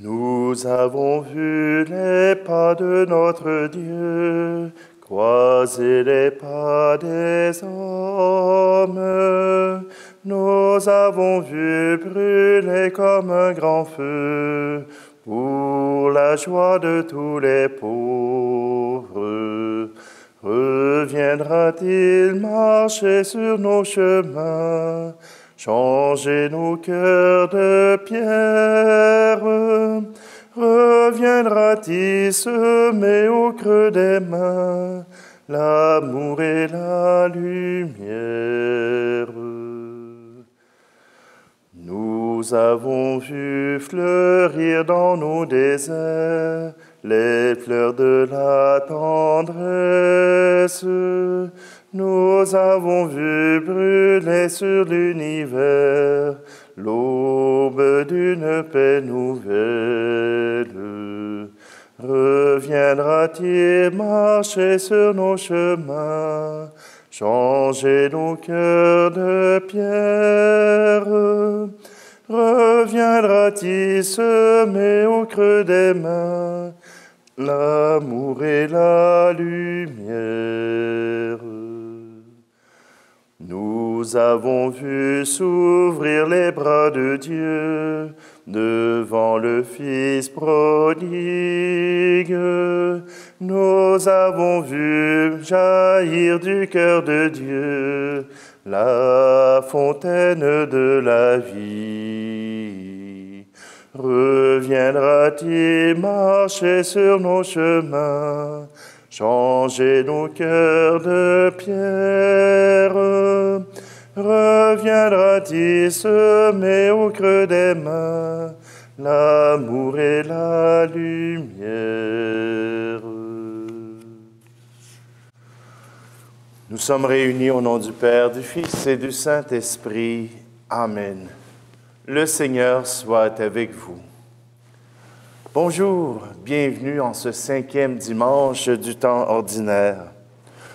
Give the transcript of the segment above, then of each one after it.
Nous avons vu les pas de notre Dieu, croiser les pas des hommes. Nous avons vu brûler comme un grand feu pour la joie de tous les pauvres. Reviendra-t-il marcher sur nos chemins, changer nos cœurs de pierre? Reviendra-t-il semer au creux des mains l'amour et la lumière? Nous avons vu fleurir dans nos déserts les fleurs de la tendresse. Nous avons vu brûler sur l'univers l'aube d'une paix nouvelle. Reviendra-t-il marcher sur nos chemins, changer nos cœurs de pierre? Reviendra-t-il semer au creux des mains l'amour et la lumière? Nous avons vu s'ouvrir les bras de Dieu devant le Fils prodigue. Nous avons vu jaillir du cœur de Dieu la fontaine de la vie. Reviendra-t-il marcher sur nos chemins, changer nos cœurs de pierre? Reviendra-t-il semer au creux des mains l'amour et la lumière? Nous sommes réunis au nom du Père, du Fils et du Saint-Esprit. Amen. Le Seigneur soit avec vous. Bonjour, bienvenue en ce 5e dimanche du temps ordinaire.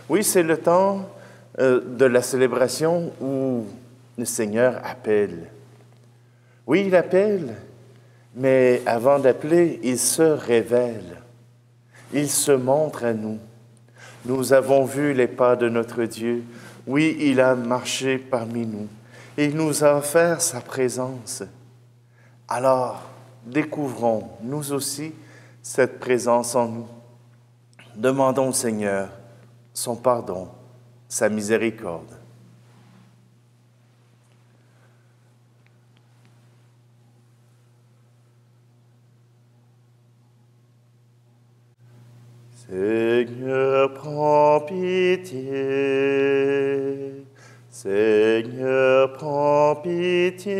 Oui, c'est le temps de la célébration où le Seigneur appelle. Oui, il appelle, mais avant d'appeler, il se révèle. Il se montre à nous. Nous avons vu les pas de notre Dieu. Oui, il a marché parmi nous. Il nous a offert sa présence. Alors, découvrons, nous aussi, cette présence en nous. Demandons au Seigneur son pardon, sa miséricorde. Seigneur, prends pitié. Seigneur, prends pitié.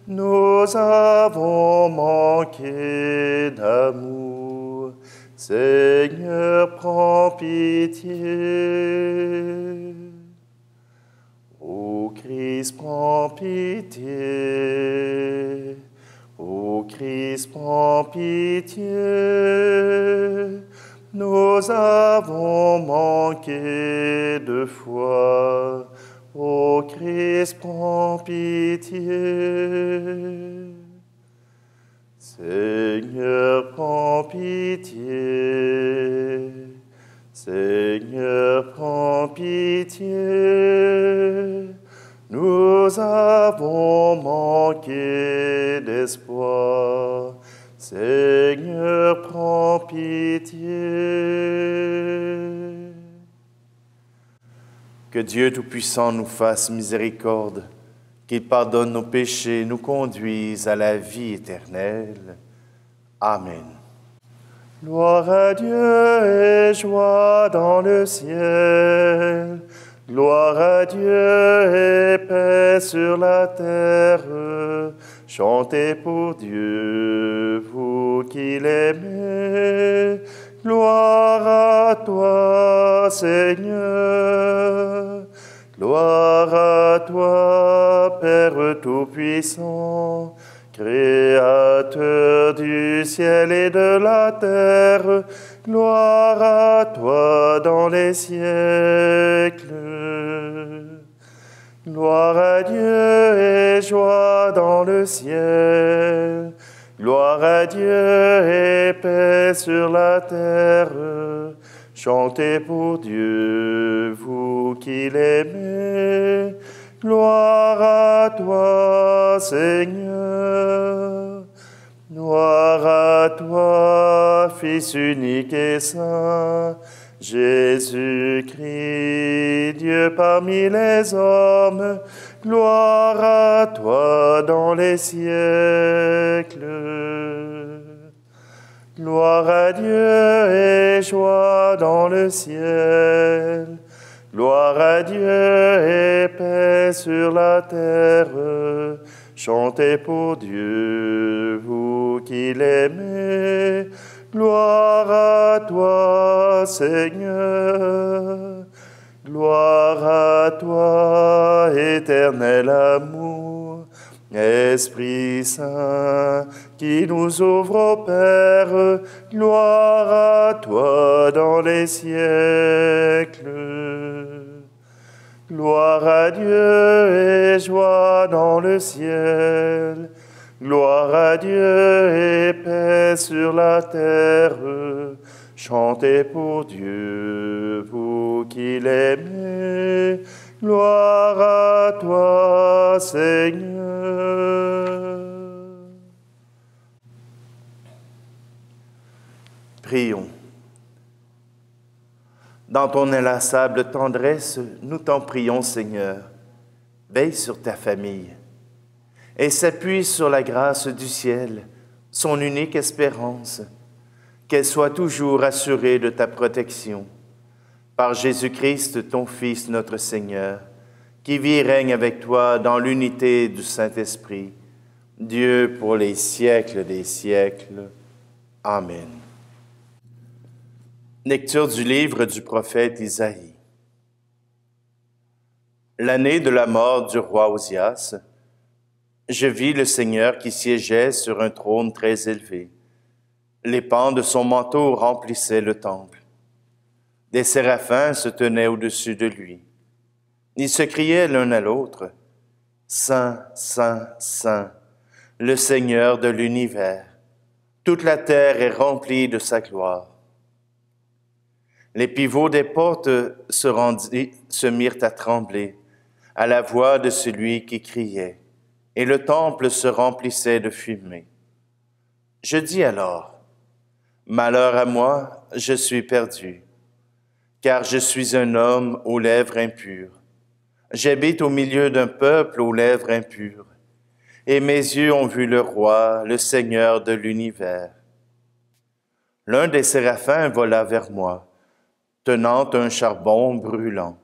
Nous avons manqué d'amour. Seigneur, prends pitié. Ô Christ, prends pitié. Ô Christ, prends pitié. Nous avons manqué de foi. Ô Christ, prends pitié. Seigneur, prends pitié. Seigneur, prends pitié. Nous avons manqué d'espoir. Seigneur, prends pitié. Que Dieu Tout-Puissant nous fasse miséricorde, qu'il pardonne nos péchés, nous conduise à la vie éternelle. Amen. Gloire à Dieu et joie dans le ciel. Gloire à Dieu et paix sur la terre. Chantez pour Dieu, vous qui l'aimez. Gloire à toi, Seigneur. Gloire à toi, Père Tout-Puissant, Créateur du ciel et de la terre. Gloire à toi dans les siècles. Gloire à Dieu et joie dans le ciel. Gloire à Dieu et paix sur la terre. Chantez pour Dieu, vous qui l'aimez. Gloire à toi, Seigneur. Gloire à toi, Fils unique et saint, Jésus-Christ, Dieu parmi les hommes. Gloire à toi dans les siècles. Gloire à Dieu et joie dans le ciel. Gloire à Dieu et paix sur la terre. Chantez pour Dieu, vous qui l'aimez. Gloire à toi, Seigneur. Gloire à toi, éternel amour. Esprit Saint, qui nous ouvre au Père, gloire à toi dans les siècles. Gloire à Dieu et joie dans le ciel. Gloire à Dieu et paix sur la terre. Chantez pour Dieu, vous qui l'aimez. Gloire à toi, Seigneur. Prions. Dans ton inlassable tendresse, nous t'en prions, Seigneur. Veille sur ta famille et s'appuie sur la grâce du ciel, son unique espérance, qu'elle soit toujours assurée de ta protection. Par Jésus-Christ, ton Fils, notre Seigneur, qui vit et règne avec toi dans l'unité du Saint-Esprit, Dieu pour les siècles des siècles. Amen. Lecture du livre du prophète Isaïe. L'année de la mort du roi Osias, je vis le Seigneur qui siégeait sur un trône très élevé. Les pans de son manteau remplissaient le temple. Des séraphins se tenaient au-dessus de lui. Ils se criaient l'un à l'autre, « Saint, Saint, Saint, le Seigneur de l'univers, toute la terre est remplie de sa gloire. » Les pivots des portes se mirent à trembler à la voix de celui qui criait, et le temple se remplissait de fumée. Je dis alors, « Malheur à moi, je suis perdu, car je suis un homme aux lèvres impures. J'habite au milieu d'un peuple aux lèvres impures, et mes yeux ont vu le roi, le Seigneur de l'univers. » L'un des séraphins vola vers moi, tenant un charbon brûlant,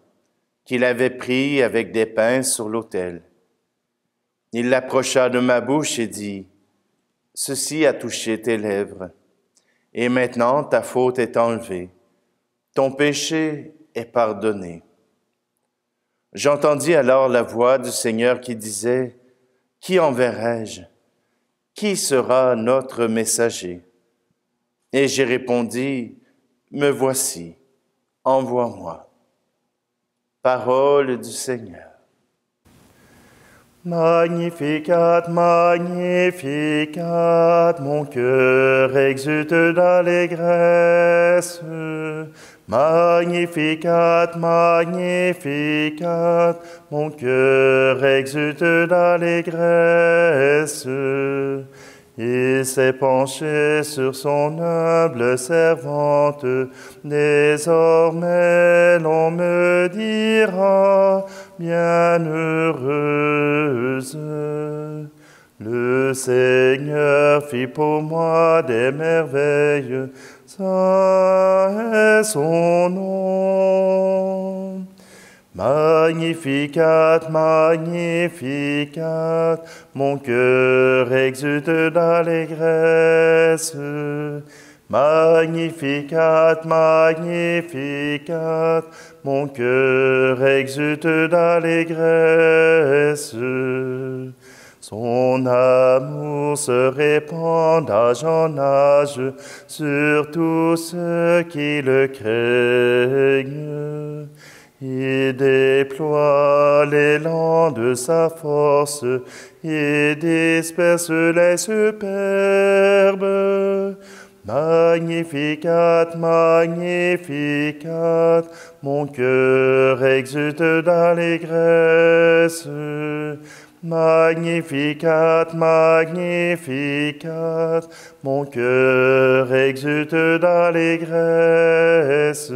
qu'il avait pris avec des pinces sur l'autel. Il l'approcha de ma bouche et dit, « Ceci a touché tes lèvres, et maintenant ta faute est enlevée, ton péché est pardonné. » J'entendis alors la voix du Seigneur qui disait, « Qui enverrai-je? Qui sera notre messager? » Et j'ai répondu, « Me voici, envoie-moi. » Parole du Seigneur. Magnificat, Magnificat, mon cœur exulte d'allégresse. Magnificat, Magnificat, mon cœur exulte d'allégresse. Il s'est penché sur son humble servante, désormais l'on me dira bienheureuse. Le Seigneur fit pour moi des merveilles, saint est son nom. Magnificat, Magnificat, mon cœur exulte d'allégresse. Magnificat, Magnificat, mon cœur exulte d'allégresse. Son amour se répand d'âge en âge sur tous ceux qui le craignent. Il Il déploie l'élan de sa force et disperse les superbes. Magnificat, Magnificat, mon cœur exulte d'allégresse. Magnificat, Magnificat, mon cœur exulte d'allégresse.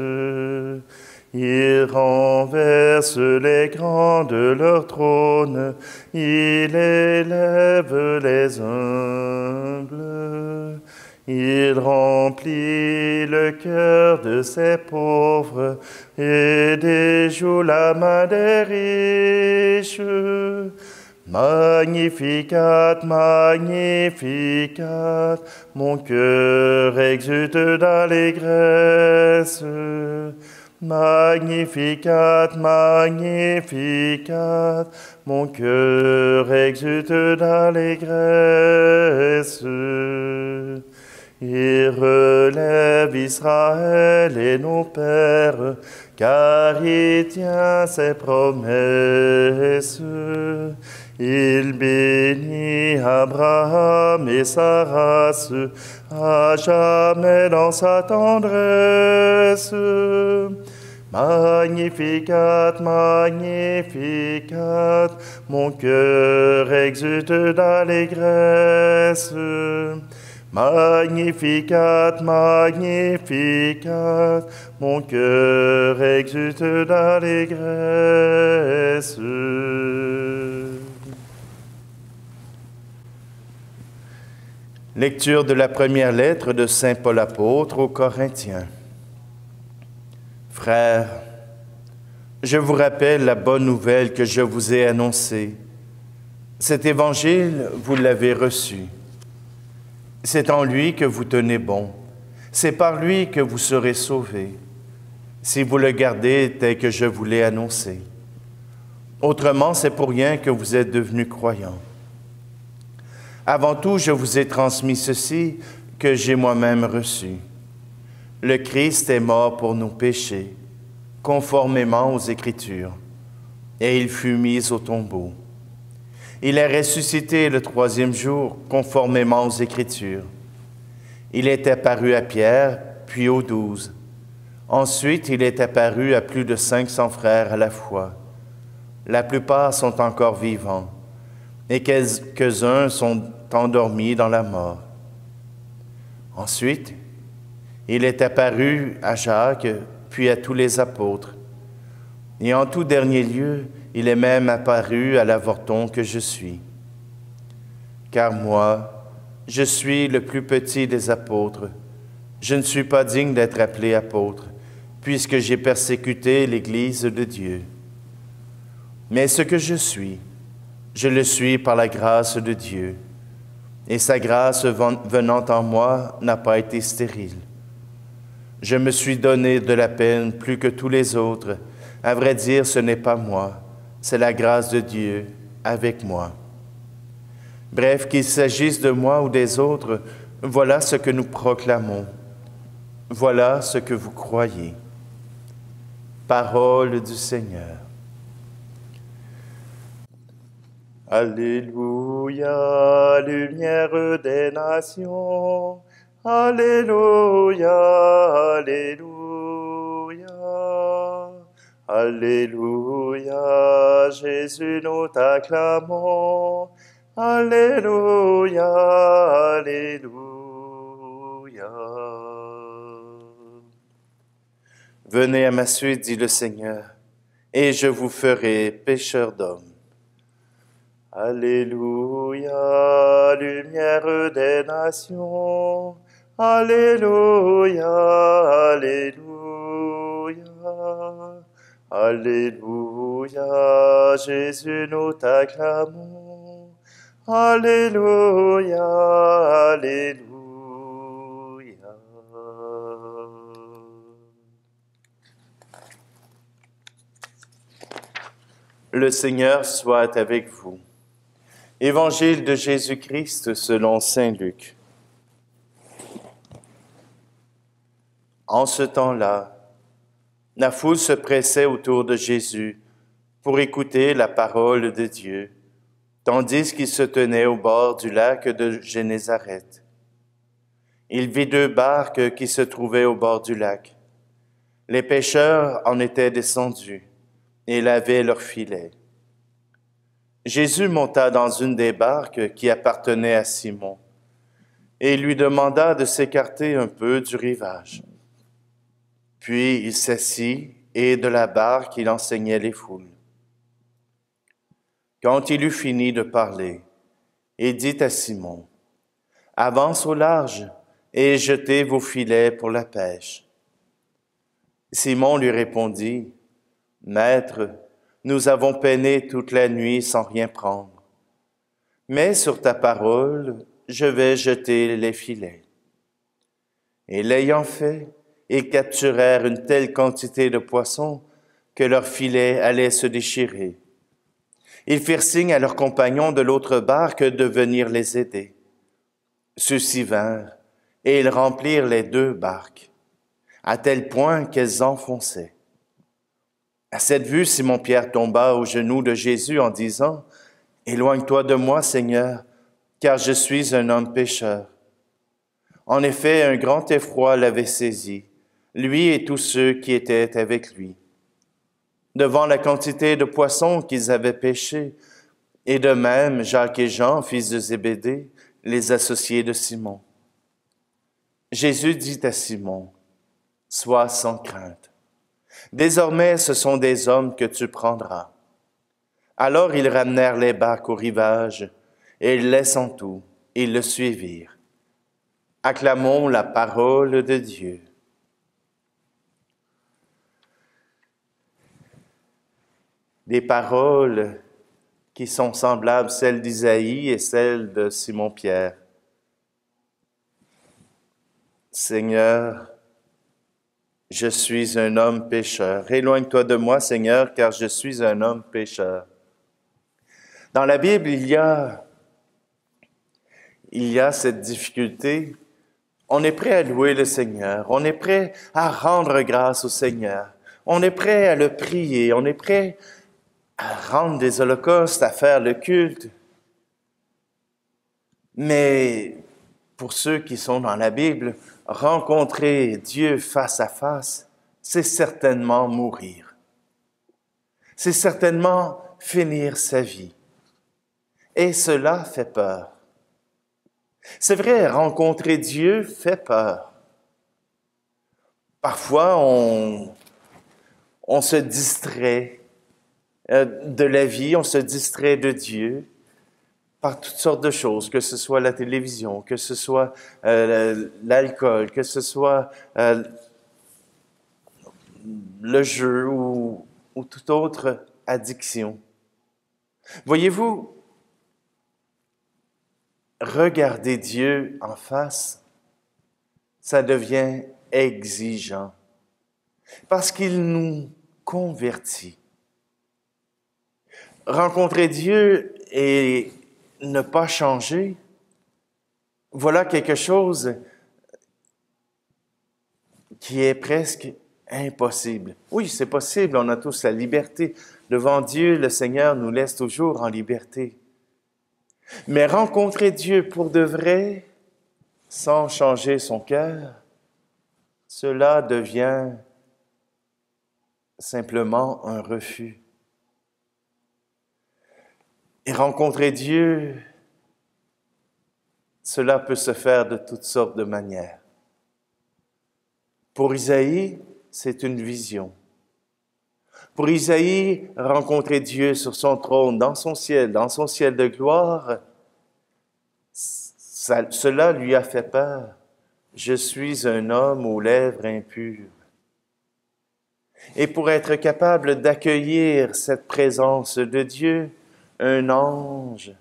Il renverse les grands de leur trône, il élève les humbles. Il remplit le cœur de ses pauvres et déjoue la main des riches. Magnificat, Magnificat, mon cœur exulte d'allégresse. Magnificat, Magnificat, mon cœur exulte d'allégresse. Il relève Israël et nos pères, car il tient ses promesses. Il bénit Abraham et sa race, à jamais dans sa tendresse. Magnificat, Magnificat, mon cœur exulte d'allégresse. Magnificat, Magnificat, mon cœur exulte d'allégresse. Lecture de la première lettre de Saint Paul apôtre aux Corinthiens. Frères, je vous rappelle la bonne nouvelle que je vous ai annoncée. Cet évangile, vous l'avez reçu. C'est en lui que vous tenez bon. C'est par lui que vous serez sauvés, si vous le gardez tel que je vous l'ai annoncé. Autrement, c'est pour rien que vous êtes devenus croyants. Avant tout, je vous ai transmis ceci que j'ai moi-même reçu. Le Christ est mort pour nos péchés, conformément aux Écritures, et il fut mis au tombeau. Il est ressuscité le troisième jour, conformément aux Écritures. Il est apparu à Pierre, puis aux 12. Ensuite, il est apparu à plus de 500 frères à la fois. La plupart sont encore vivants, et quelques-uns sont endormis dans la mort. Ensuite, il est apparu à Jacques, puis à tous les apôtres. Et en tout dernier lieu, il est même apparu à l'avorton que je suis. Car moi, je suis le plus petit des apôtres. Je ne suis pas digne d'être appelé apôtre, puisque j'ai persécuté l'Église de Dieu. Mais ce que je le suis par la grâce de Dieu. Et sa grâce venant en moi n'a pas été stérile. Je me suis donné de la peine plus que tous les autres. À vrai dire, ce n'est pas moi, c'est la grâce de Dieu avec moi. Bref, qu'il s'agisse de moi ou des autres, voilà ce que nous proclamons. Voilà ce que vous croyez. Parole du Seigneur. Alléluia, lumière des nations. Alléluia, Alléluia. Alléluia, Jésus, nous t'acclamons. Alléluia, Alléluia. Venez à ma suite, dit le Seigneur, et je vous ferai pécheurs d'hommes. Alléluia, lumière des nations. Alléluia, Alléluia. Alléluia, Jésus, nous t'acclamons. Alléluia, Alléluia. Le Seigneur soit avec vous. Évangile de Jésus-Christ selon saint Luc. En ce temps-là, La foule se pressait autour de Jésus pour écouter la parole de Dieu, tandis qu'il se tenait au bord du lac de Génézareth. Il vit 2 barques qui se trouvaient au bord du lac. Les pêcheurs en étaient descendus et lavaient leurs filets. Jésus monta dans une des barques qui appartenait à Simon et lui demanda de s'écarter un peu du rivage. Puis il s'assit et de la barque il enseignait les foules. Quand il eut fini de parler, il dit à Simon, « Avance au large et jetez vos filets pour la pêche. » Simon lui répondit, « Maître, nous avons peiné toute la nuit sans rien prendre. Mais sur ta parole, je vais jeter les filets. » Et l'ayant fait, ils capturèrent une telle quantité de poissons que leurs filets allaient se déchirer. Ils firent signe à leurs compagnons de l'autre barque de venir les aider. Ceux-ci vinrent, et ils remplirent les 2 barques, à tel point qu'elles enfonçaient. À cette vue, Simon-Pierre tomba aux genoux de Jésus en disant, « Éloigne-toi de moi, Seigneur, car je suis un homme pécheur. » En effet, un grand effroi l'avait saisi, lui et tous ceux qui étaient avec lui, devant la quantité de poissons qu'ils avaient pêchés, et de même Jacques et Jean, fils de Zébédée, les associés de Simon. Jésus dit à Simon, « Sois sans crainte. Désormais, ce sont des hommes que tu prendras. » Alors ils ramenèrent les barques au rivage, et laissant tout, ils le suivirent. Acclamons la parole de Dieu. Des paroles qui sont semblables, celles d'Isaïe et celles de Simon-Pierre. Seigneur, je suis un homme pécheur. Éloigne-toi de moi, Seigneur, car je suis un homme pécheur. Dans la Bible, il y a cette difficulté. On est prêt à louer le Seigneur. On est prêt à rendre grâce au Seigneur. On est prêt à le prier. On est prêt à rendre des holocaustes, à faire le culte. Mais pour ceux qui sont dans la Bible, rencontrer Dieu face à face, c'est certainement mourir. C'est certainement finir sa vie. Et cela fait peur. C'est vrai, rencontrer Dieu fait peur. Parfois, on se distrait de la vie, on se distrait de Dieu par toutes sortes de choses, que ce soit la télévision, que ce soit l'alcool, que ce soit le jeu ou toute autre addiction. Voyez-vous, regarder Dieu en face, ça devient exigeant parce qu'il nous convertit. Rencontrer Dieu et ne pas changer, voilà quelque chose qui est presque impossible. Oui, c'est possible, on a tous la liberté. Devant Dieu, le Seigneur nous laisse toujours en liberté. Mais rencontrer Dieu pour de vrai, sans changer son cœur, cela devient simplement un refus. Et rencontrer Dieu, cela peut se faire de toutes sortes de manières. Pour Isaïe, c'est une vision. Pour Isaïe, rencontrer Dieu sur son trône, dans son ciel de gloire, cela lui a fait peur. Je suis un homme aux lèvres impures. Et pour être capable d'accueillir cette présence de Dieu, un ange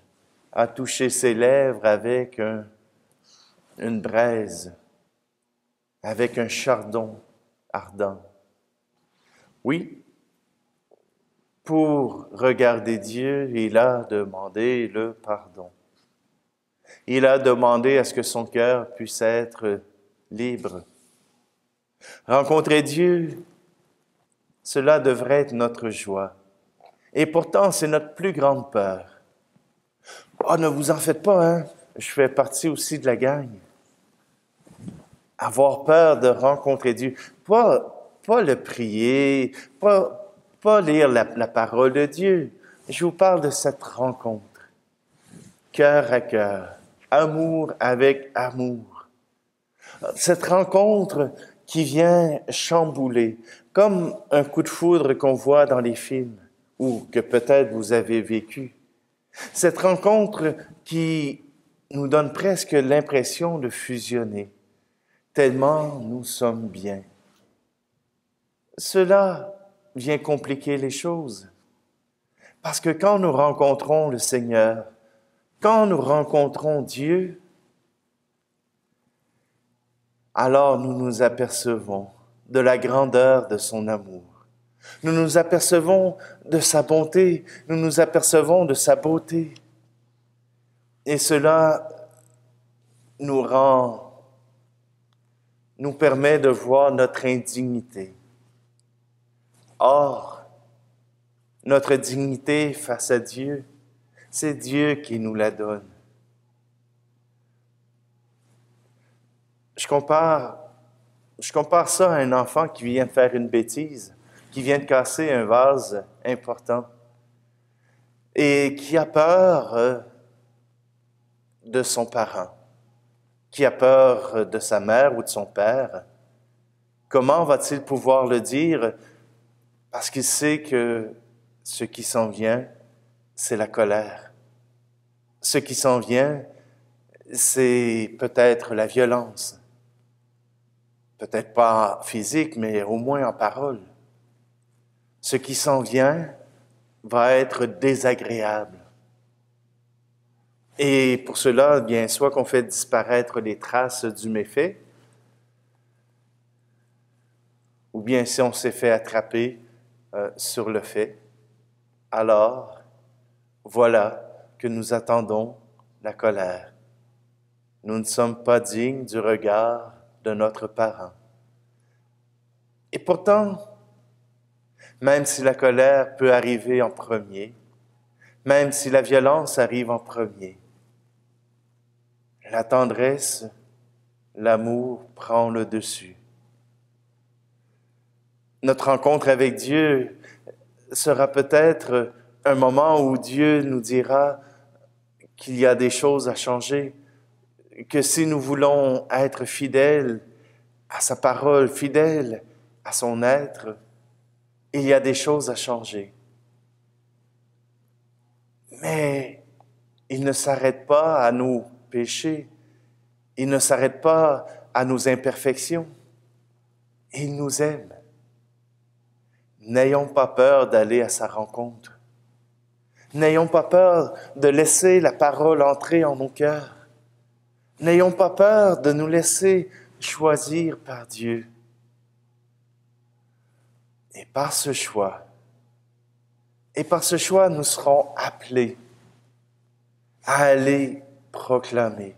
a touché ses lèvres avec une braise, avec un chardon ardent. Oui, pour regarder Dieu, il a demandé le pardon. Il a demandé à ce que son cœur puisse être libre. Rencontrer Dieu, Cela devrait être notre joie. Et pourtant, c'est notre plus grande peur. Oh, ne vous en faites pas, hein? Je fais partie aussi de la gang. Avoir peur de rencontrer Dieu. Pas le prier, pas lire la parole de Dieu. Je vous parle de cette rencontre. Cœur à cœur. Amour avec amour. Cette rencontre qui vient chambouler, comme un coup de foudre qu'on voit dans les films, ou que peut-être vous avez vécu. Cette rencontre qui nous donne presque l'impression de fusionner, tellement nous sommes bien. Cela vient compliquer les choses, parce que quand nous rencontrons le Seigneur, quand nous rencontrons Dieu, alors nous nous apercevons de la grandeur de son amour. Nous nous apercevons de sa bonté, nous nous apercevons de sa beauté. Et cela nous permet de voir notre indignité. Or, notre dignité face à Dieu, c'est Dieu qui nous la donne. Je compare ça à un enfant qui vient de faire une bêtise, qui vient de casser un vase important et qui a peur de son parent, qui a peur de sa mère ou de son père. Comment va-t-il pouvoir le dire? Parce qu'il sait que ce qui s'en vient, c'est la colère. Ce qui s'en vient, c'est peut-être la violence. Peut-être pas physique, mais au moins en parole. Ce qui s'en vient va être désagréable. Et pour cela, bien, soit qu'on fait disparaître les traces du méfait, ou bien si on s'est fait attraper sur le fait, alors voilà que nous attendons la colère. Nous ne sommes pas dignes du regard de notre parent. Et pourtant, même si la colère peut arriver en premier, même si la violence arrive en premier, la tendresse, l'amour prend le dessus. Notre rencontre avec Dieu sera peut-être un moment où Dieu nous dira qu'il y a des choses à changer, que si nous voulons être fidèles à sa parole, fidèles à son être, il y a des choses à changer. Mais il ne s'arrête pas à nos péchés, il ne s'arrête pas à nos imperfections. Il nous aime. N'ayons pas peur d'aller à sa rencontre. N'ayons pas peur de laisser la parole entrer en nos cœurs. N'ayons pas peur de nous laisser choisir par Dieu. Et par ce choix, nous serons appelés à aller proclamer.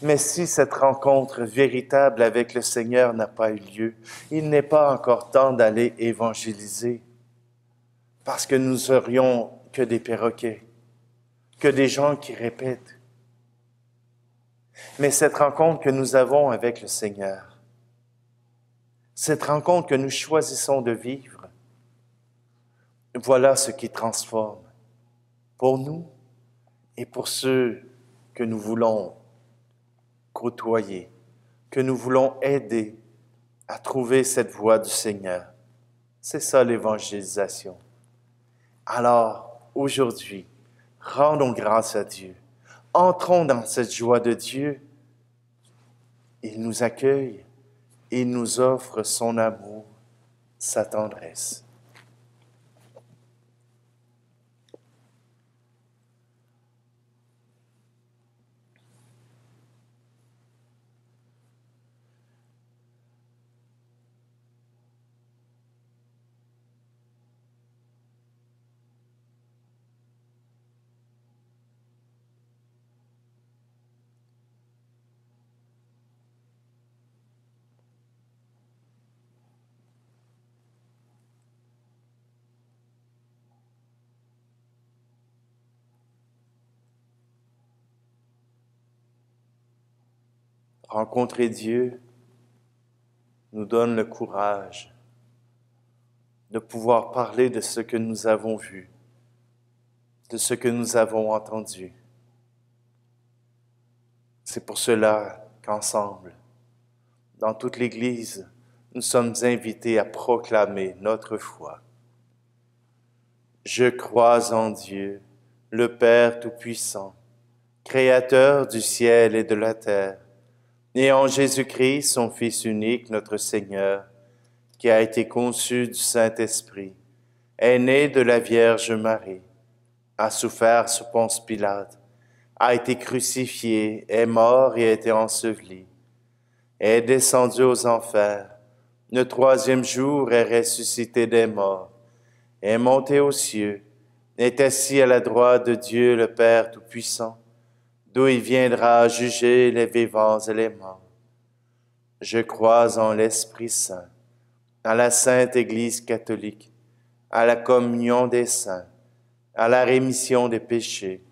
Mais si cette rencontre véritable avec le Seigneur n'a pas eu lieu, il n'est pas encore temps d'aller évangéliser, parce que nous serions que des perroquets, que des gens qui répètent. Mais cette rencontre que nous avons avec le Seigneur, cette rencontre que nous choisissons de vivre, voilà ce qui transforme pour nous et pour ceux que nous voulons côtoyer, que nous voulons aider à trouver cette voie du Seigneur. C'est ça l'évangélisation. Alors, aujourd'hui, rendons grâce à Dieu. Entrons dans cette joie de Dieu. Il nous accueille, il nous offre son amour, sa tendresse. rencontrer Dieu nous donne le courage de pouvoir parler de ce que nous avons vu, de ce que nous avons entendu. C'est pour cela qu'ensemble, dans toute l'Église, nous sommes invités à proclamer notre foi. Je crois en Dieu, le Père Tout-Puissant, Créateur du ciel et de la terre, et en Jésus-Christ, son Fils unique, notre Seigneur, qui a été conçu du Saint-Esprit, est né de la Vierge Marie, a souffert sous Ponce Pilate, a été crucifié, est mort et a été enseveli, est descendu aux enfers, le troisième jour est ressuscité des morts, est monté aux cieux, est assis à la droite de Dieu le Père Tout-Puissant, d'où il viendra juger les vivants et les morts. Je crois en l'Esprit Saint, à la Sainte Église catholique, à la communion des saints, à la rémission des péchés,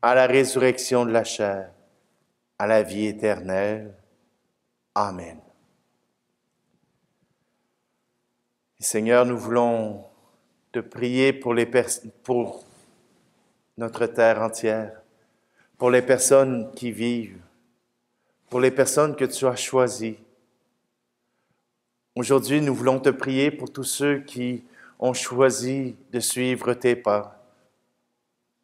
à la résurrection de la chair, à la vie éternelle. Amen. Seigneur, nous voulons te prier pour notre terre entière, pour les personnes qui vivent, pour les personnes que tu as choisies. Aujourd'hui, nous voulons te prier pour tous ceux qui ont choisi de suivre tes pas,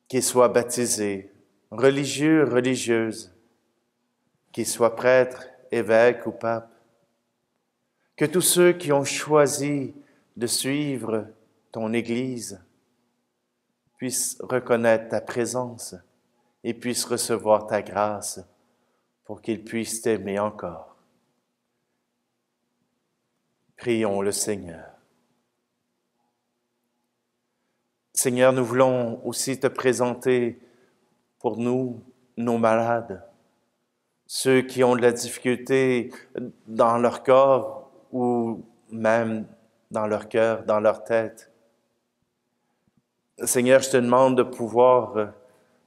qu'ils soient baptisés, religieux, religieuses, qu'ils soient prêtres, évêques ou papes. Que tous ceux qui ont choisi de suivre ton Église puissent reconnaître ta présence et puissent recevoir ta grâce pour qu'ils puissent t'aimer encore. Prions le Seigneur. Seigneur, nous voulons aussi te présenter pour nous, nos malades, ceux qui ont de la difficulté dans leur corps ou même dans leur cœur, dans leur tête. Seigneur, je te demande de pouvoir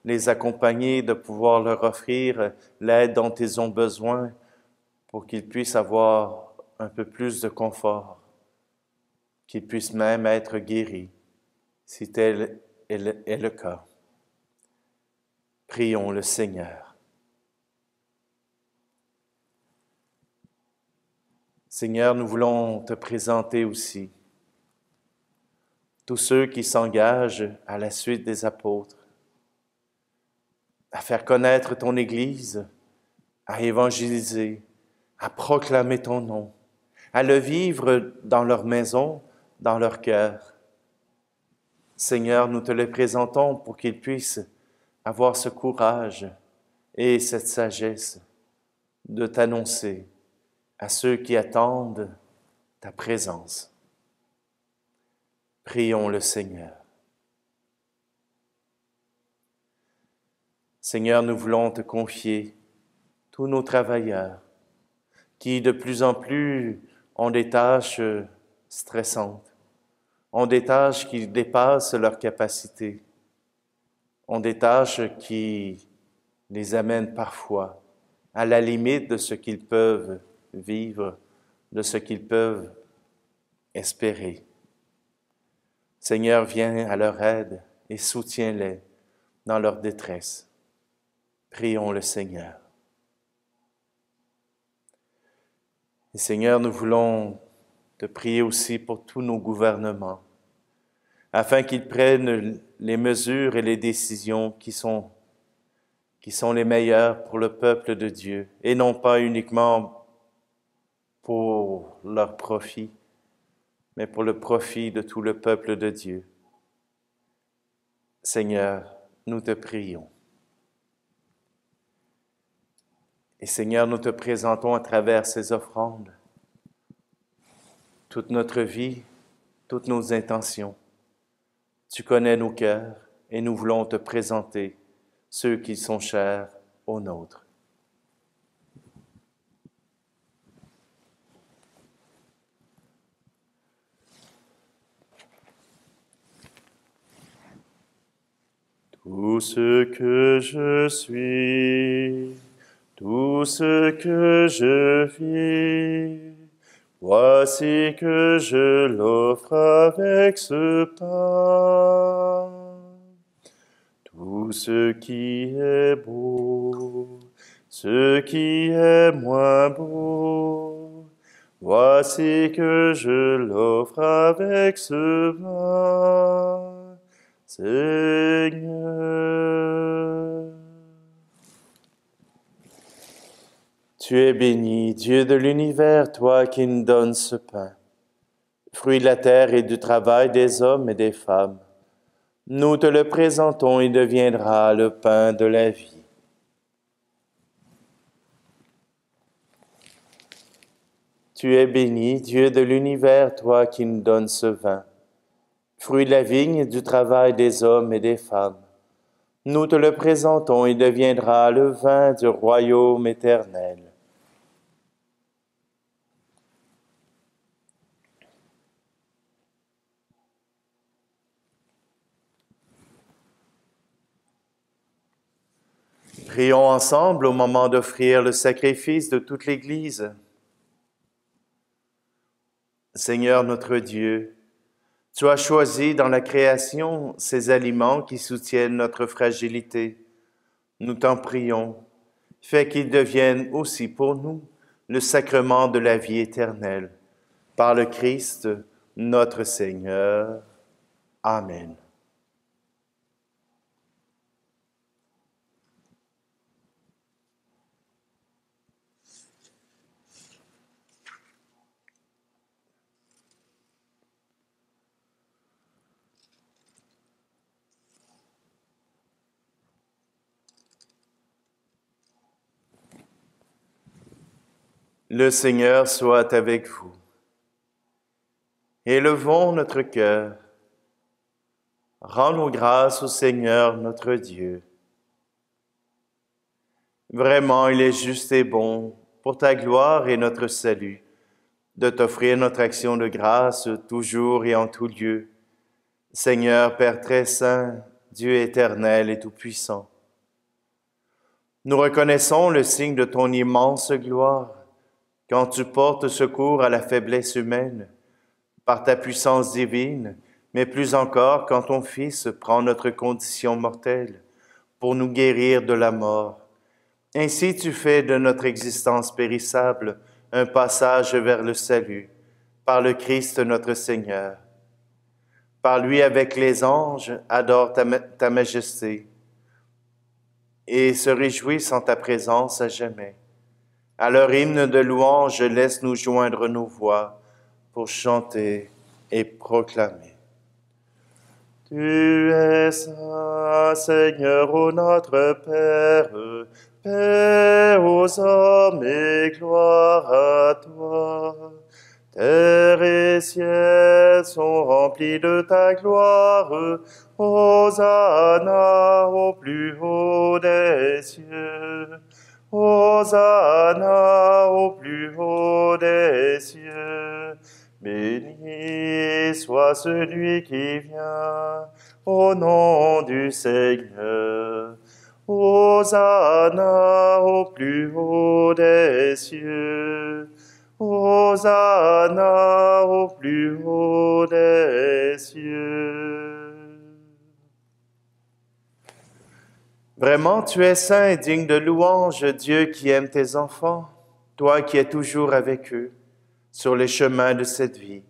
les accompagner, de pouvoir leur offrir l'aide dont ils ont besoin pour qu'ils puissent avoir un peu plus de confort, qu'ils puissent même être guéris, si tel est le cas. Prions le Seigneur. Seigneur, nous voulons te présenter aussi tous ceux qui s'engagent à la suite des apôtres, à faire connaître ton Église, à évangéliser, à proclamer ton nom, à le vivre dans leur maison, dans leur cœur. Seigneur, nous te les présentons pour qu'ils puissent avoir ce courage et cette sagesse de t'annoncer à ceux qui attendent ta présence. Prions le Seigneur. Seigneur, nous voulons te confier tous nos travailleurs qui de plus en plus ont des tâches stressantes, ont des tâches qui dépassent leurs capacités, ont des tâches qui les amènent parfois à la limite de ce qu'ils peuvent vivre, de ce qu'ils peuvent espérer. Seigneur, viens à leur aide et soutiens-les dans leur détresse. Prions le Seigneur. Et Seigneur, nous voulons te prier aussi pour tous nos gouvernements, afin qu'ils prennent les mesures et les décisions qui sont les meilleures pour le peuple de Dieu, et non pas uniquement pour leur profit, mais pour le profit de tout le peuple de Dieu. Seigneur, nous te prions. Et Seigneur, nous te présentons à travers ces offrandes toute notre vie, toutes nos intentions. Tu connais nos cœurs et nous voulons te présenter ceux qui sont chers aux nôtres. Tout ce que je suis, Tout ce que je vis, voici que je l'offre avec ce pain. Tout ce qui est beau, ce qui est moins beau, voici que je l'offre avec ce vin, Seigneur. Tu es béni, Dieu de l'univers, toi qui nous donnes ce pain, fruit de la terre et du travail des hommes et des femmes. Nous te le présentons, il deviendra le pain de la vie. Tu es béni, Dieu de l'univers, toi qui nous donnes ce vin, fruit de la vigne et du travail des hommes et des femmes. Nous te le présentons, il deviendra le vin du royaume éternel. Prions ensemble au moment d'offrir le sacrifice de toute l'Église. Seigneur notre Dieu, tu as choisi dans la création ces aliments qui soutiennent notre fragilité. Nous t'en prions, fais qu'ils deviennent aussi pour nous le sacrement de la vie éternelle. Par le Christ, notre Seigneur. Amen. Le Seigneur soit avec vous. Élevons notre cœur. Rendons grâce au Seigneur notre Dieu. Vraiment, il est juste et bon, pour ta gloire et notre salut, de t'offrir notre action de grâce toujours et en tout lieu. Seigneur, Père très saint, Dieu éternel et tout-puissant, nous reconnaissons le signe de ton immense gloire, quand tu portes secours à la faiblesse humaine, par ta puissance divine, mais plus encore quand ton Fils prend notre condition mortelle pour nous guérir de la mort. Ainsi tu fais de notre existence périssable un passage vers le salut, par le Christ notre Seigneur. Par lui avec les anges, adore ta majesté et se réjouissent en ta présence à jamais. À leur hymne de louange, laisse-nous joindre nos voix pour chanter et proclamer. Tu es saint, Seigneur, ô notre Père, paix aux hommes et gloire à toi. Terre et ciel sont remplis de ta gloire, Hosanna au plus haut des cieux. Hosanna au plus haut des cieux. Béni soit celui qui vient au nom du Seigneur. Hosanna au plus haut des cieux. Hosanna au plus haut des cieux. Vraiment, tu es saint et digne de louange, Dieu qui aime tes enfants, toi qui es toujours avec eux sur les chemins de cette vie.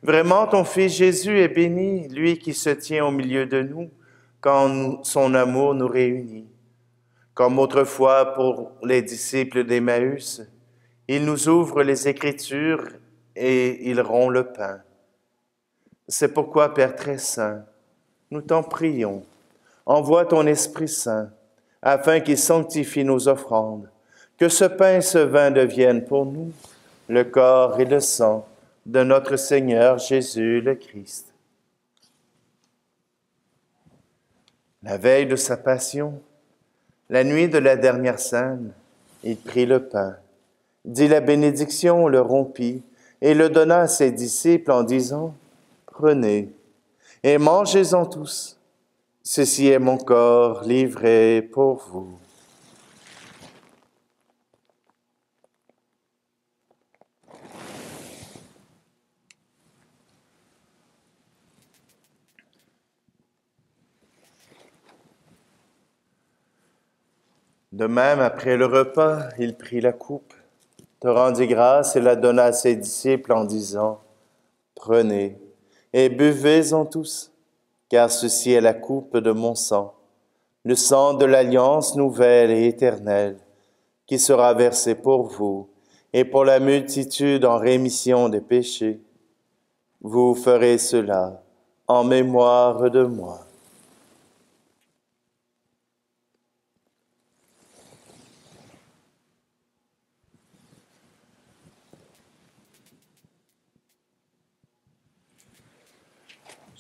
Vraiment, ton Fils Jésus est béni, lui qui se tient au milieu de nous quand son amour nous réunit. Comme autrefois pour les disciples d'Emmaüs, il nous ouvre les Écritures et il rompt le pain. C'est pourquoi, Père très saint, nous t'en prions. Envoie ton Esprit Saint, afin qu'il sanctifie nos offrandes, que ce pain et ce vin deviennent pour nous le corps et le sang de notre Seigneur Jésus le Christ. La veille de sa passion, la nuit de la dernière scène, il prit le pain, dit la bénédiction, le rompit et le donna à ses disciples en disant « Prenez et mangez-en tous. Ceci est mon corps livré pour vous. » De même, après le repas, il prit la coupe, te rendit grâce et la donna à ses disciples en disant, « Prenez et buvez-en tous, car ceci est la coupe de mon sang, le sang de l'alliance nouvelle et éternelle, qui sera versé pour vous et pour la multitude en rémission des péchés. Vous ferez cela en mémoire de moi. »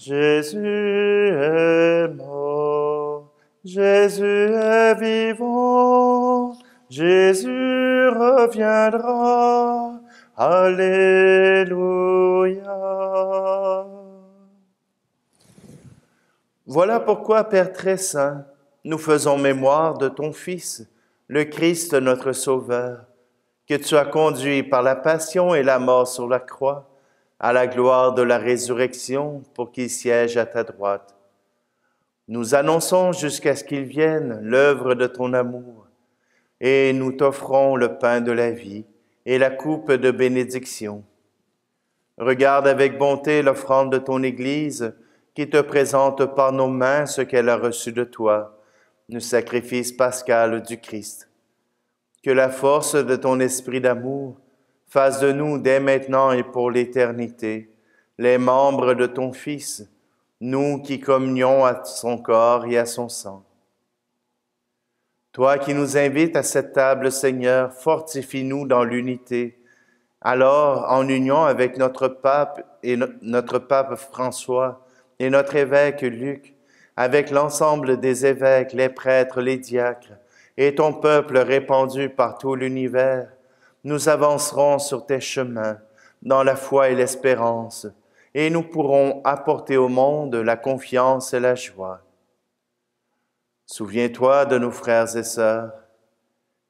Jésus est mort, Jésus est vivant, Jésus reviendra, Alléluia. Voilà pourquoi, Père très saint, nous faisons mémoire de ton Fils, le Christ notre Sauveur, que tu as conduit par la passion et la mort sur la croix, à la gloire de la résurrection pour qu'il siège à ta droite. Nous annonçons jusqu'à ce qu'il vienne l'œuvre de ton amour, et nous t'offrons le pain de la vie et la coupe de bénédiction. Regarde avec bonté l'offrande de ton Église, qui te présente par nos mains ce qu'elle a reçu de toi, le sacrifice pascal du Christ. Que la force de ton esprit d'amour fasse de nous, dès maintenant et pour l'éternité, les membres de ton Fils, nous qui communions à son corps et à son sang. Toi qui nous invites à cette table, Seigneur, fortifie-nous dans l'unité. Alors, en union avec notre pape et notre pape François et notre évêque Luc, avec l'ensemble des évêques, les prêtres, les diacres, et ton peuple répandu par tout l'univers, nous avancerons sur tes chemins dans la foi et l'espérance, et nous pourrons apporter au monde la confiance et la joie. Souviens-toi de nos frères et sœurs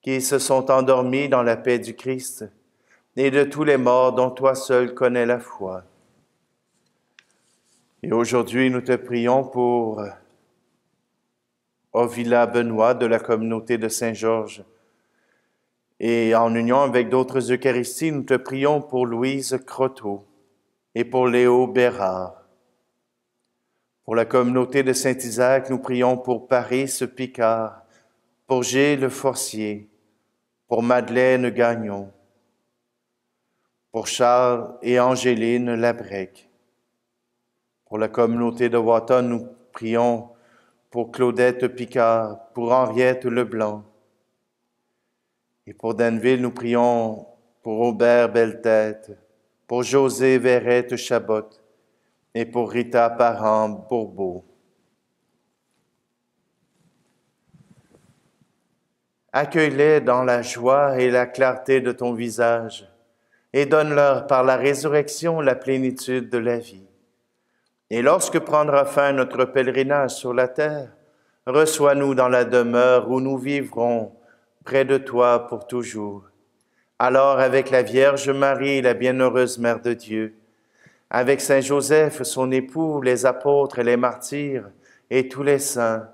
qui se sont endormis dans la paix du Christ et de tous les morts dont toi seul connais la foi. Et aujourd'hui, nous te prions pour Ovila Benoît de la communauté de Saint-Georges. Et en union avec d'autres Eucharisties, nous te prions pour Louise Croteau et pour Léo Bérard. Pour la communauté de Saint-Isaac, nous prions pour Paris Picard, pour Gilles Forcier, pour Madeleine Gagnon, pour Charles et Angéline Labrec. Pour la communauté de Watton, nous prions pour Claudette Picard, pour Henriette Leblanc. Et pour Danville, nous prions pour Robert Belletête, pour José Verrette Chabot et pour Rita Parent-Bourbeau. Accueille-les dans la joie et la clarté de ton visage et donne-leur par la résurrection la plénitude de la vie. Et lorsque prendra fin notre pèlerinage sur la terre, reçois-nous dans la demeure où nous vivrons près de toi pour toujours. Alors, avec la Vierge Marie, la bienheureuse Mère de Dieu, avec Saint Joseph, son époux, les apôtres et les martyrs, et tous les saints,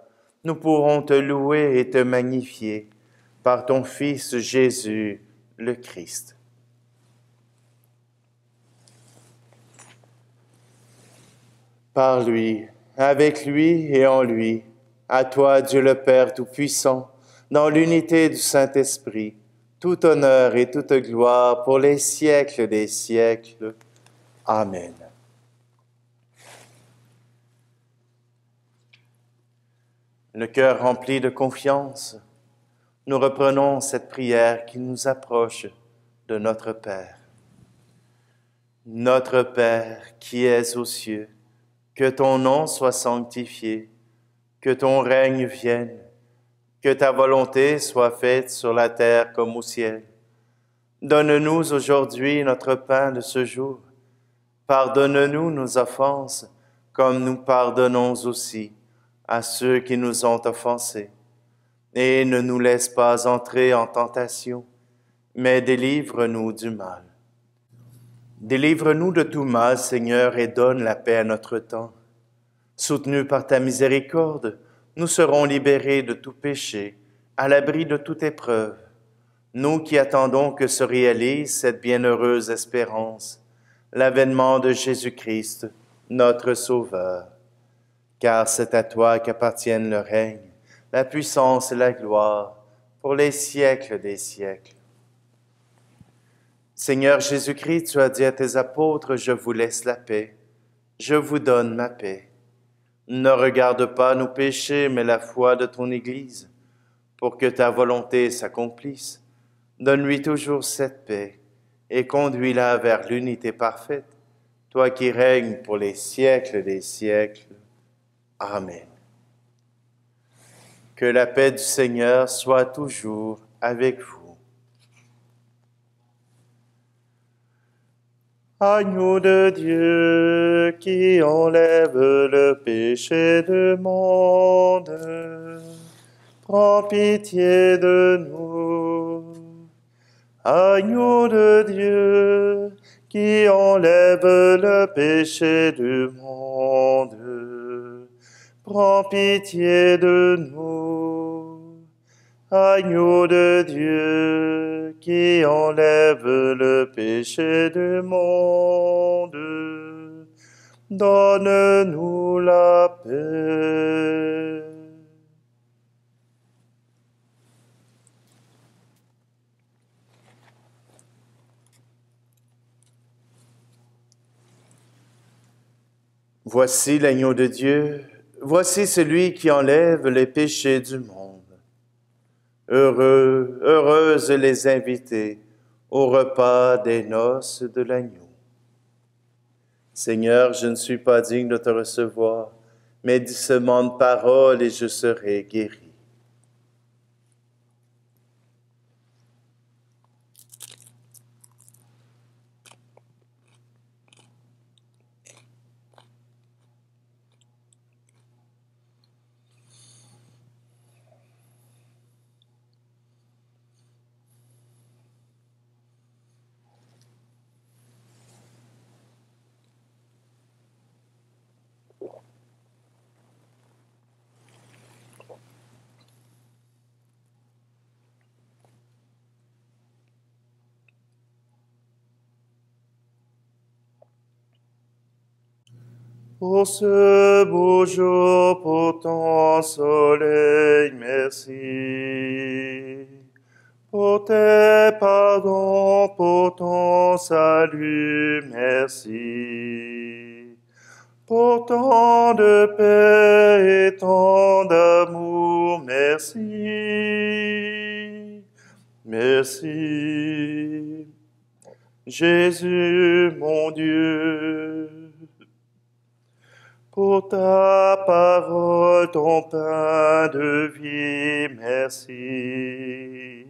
nous pourrons te louer et te magnifier par ton Fils Jésus, le Christ. Par lui, avec lui et en lui, à toi, Dieu le Père Tout-Puissant, dans l'unité du Saint-Esprit, tout honneur et toute gloire pour les siècles des siècles. Amen. Le cœur rempli de confiance, nous reprenons cette prière qui nous approche de notre Père. Notre Père qui es aux cieux, que ton nom soit sanctifié, que ton règne vienne, que ta volonté soit faite sur la terre comme au ciel. Donne-nous aujourd'hui notre pain de ce jour. Pardonne-nous nos offenses, comme nous pardonnons aussi à ceux qui nous ont offensés. Et ne nous laisse pas entrer en tentation, mais délivre-nous du mal. Délivre-nous de tout mal, Seigneur, et donne la paix à notre temps. Soutenus par ta miséricorde, nous serons libérés de tout péché à l'abri de toute épreuve, nous qui attendons que se réalise cette bienheureuse espérance, l'avènement de Jésus-Christ, notre Sauveur. Car c'est à toi qu'appartiennent le règne, la puissance et la gloire, pour les siècles des siècles. Seigneur Jésus-Christ, tu as dit à tes apôtres, je vous laisse la paix, je vous donne ma paix. Ne regarde pas nos péchés, mais la foi de ton Église, pour que ta volonté s'accomplisse. Donne-lui toujours cette paix et conduis-la vers l'unité parfaite, toi qui règnes pour les siècles des siècles. Amen. Que la paix du Seigneur soit toujours avec vous. Agneau de Dieu qui enlève le péché du monde, prends pitié de nous. Agneau de Dieu qui enlève le péché du monde, prends pitié de nous. Agneau de Dieu qui enlève le péché du monde, donne-nous la paix. Voici l'agneau de Dieu, voici celui qui enlève les péchés du monde. Heureux, heureuses les invités au repas des noces de l'agneau. Seigneur, je ne suis pas digne de te recevoir, mais dis seulement une parole et je serai guéri. Pour ce beau jour, pour ton soleil, merci. Pour tes pardons, pour ton salut, merci. Pour tant de paix et tant d'amour, merci. Merci. Jésus, mon Dieu, pour ta parole, ton pain de vie, merci.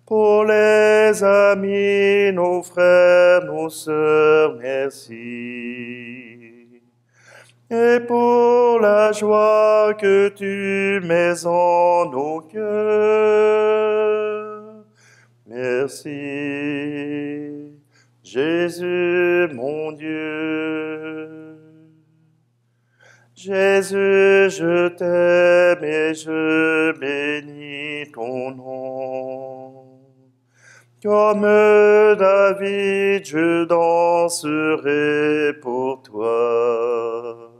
Pour les amis, nos frères, nos sœurs, merci. Et pour la joie que tu mets en nos cœurs, merci. Jésus, mon Dieu. Jésus, je t'aime et je bénis ton nom. Comme David, je danserai pour toi.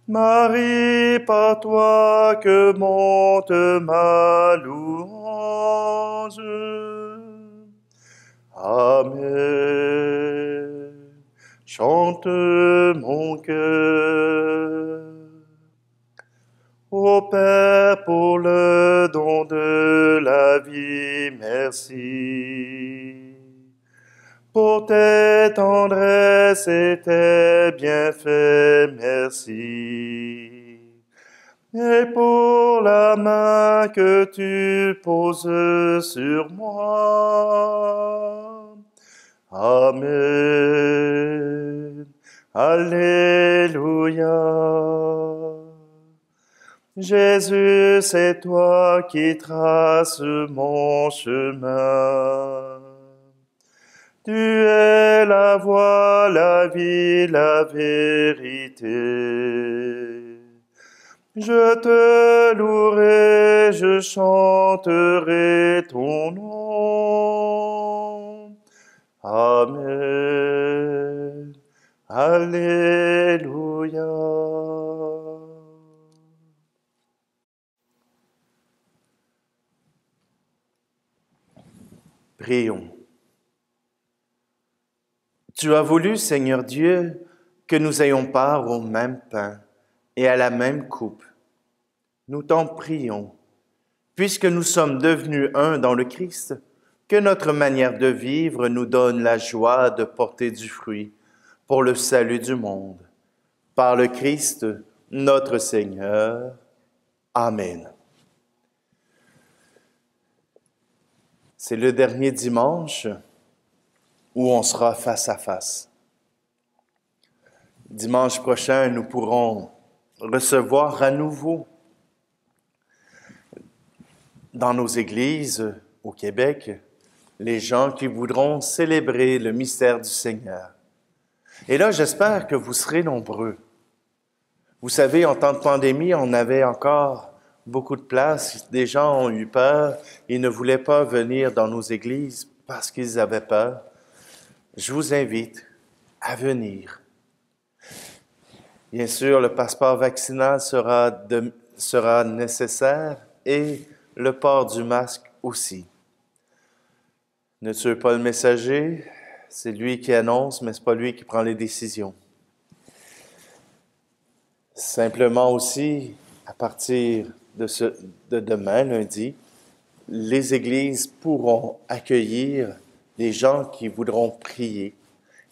Marie, par toi que monte ma louange. Amen. Chante mon cœur. Ô Père, pour le don de la vie, merci. Pour tes tendresses et tes bienfaits, merci. Et pour la main que tu poses sur moi. Amen. Alléluia. Jésus, c'est toi qui traces mon chemin. Tu es la voie, la vie, la vérité. Je te louerai, je chanterai ton nom. Amen. Alléluia. Prions. Tu as voulu, Seigneur Dieu, que nous ayons part au même pain et à la même coupe. Nous t'en prions, puisque nous sommes devenus un dans le Christ, que notre manière de vivre nous donne la joie de porter du fruit pour le salut du monde. Par le Christ, notre Seigneur. Amen. C'est le dernier dimanche où on sera face à face. Dimanche prochain, nous pourrons recevoir à nouveau dans nos églises au Québec les gens qui voudront célébrer le mystère du Seigneur. Et là, j'espère que vous serez nombreux. Vous savez, en temps de pandémie, on avait encore beaucoup de place. Des gens ont eu peur. Ils ne voulaient pas venir dans nos églises parce qu'ils avaient peur. Je vous invite à venir. Bien sûr, le passeport vaccinal sera nécessaire et le port du masque aussi. Ne tuez pas le messager, c'est lui qui annonce, mais ce n'est pas lui qui prend les décisions. Simplement aussi, à partir de demain, lundi, les églises pourront accueillir des gens qui voudront prier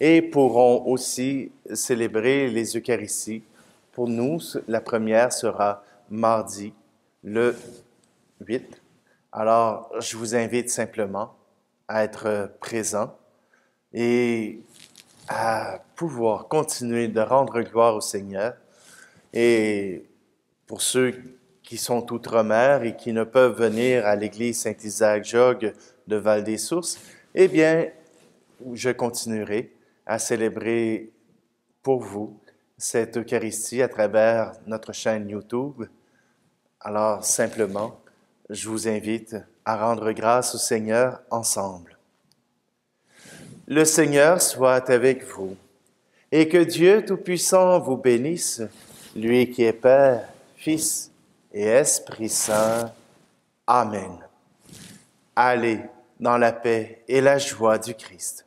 et pourront aussi célébrer les Eucharisties. Pour nous, la première sera mardi, le 8. Alors, je vous invite simplement à être présent et à pouvoir continuer de rendre gloire au Seigneur. Et pour ceux qui sont outre-mer et qui ne peuvent venir à l'église Saint-Isaac-Jogues de Val-des-Sources, eh bien, je continuerai à célébrer pour vous cette Eucharistie à travers notre chaîne YouTube. Alors, simplement, je vous invite à rendre grâce au Seigneur ensemble. Le Seigneur soit avec vous et que Dieu Tout-Puissant vous bénisse, lui qui est Père, Fils et Esprit Saint. Amen. Allez dans la paix et la joie du Christ.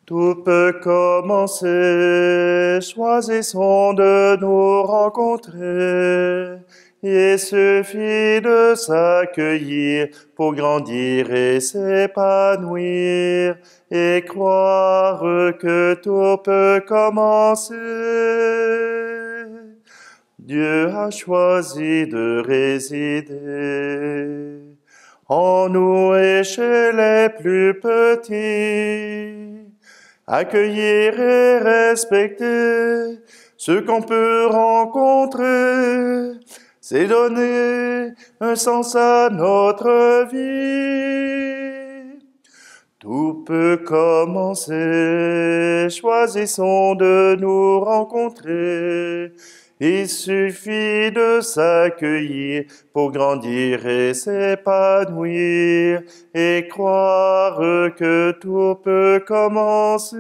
Tout peut commencer, choisissons de nous rencontrer. Il suffit de s'accueillir pour grandir et s'épanouir et croire que tout peut commencer. Dieu a choisi de résider en nous et chez les plus petits. Accueillir et respecter ce qu'on peut rencontrer, c'est donner un sens à notre vie. Tout peut commencer, choisissons de nous rencontrer. Il suffit de s'accueillir pour grandir et s'épanouir et croire que tout peut commencer.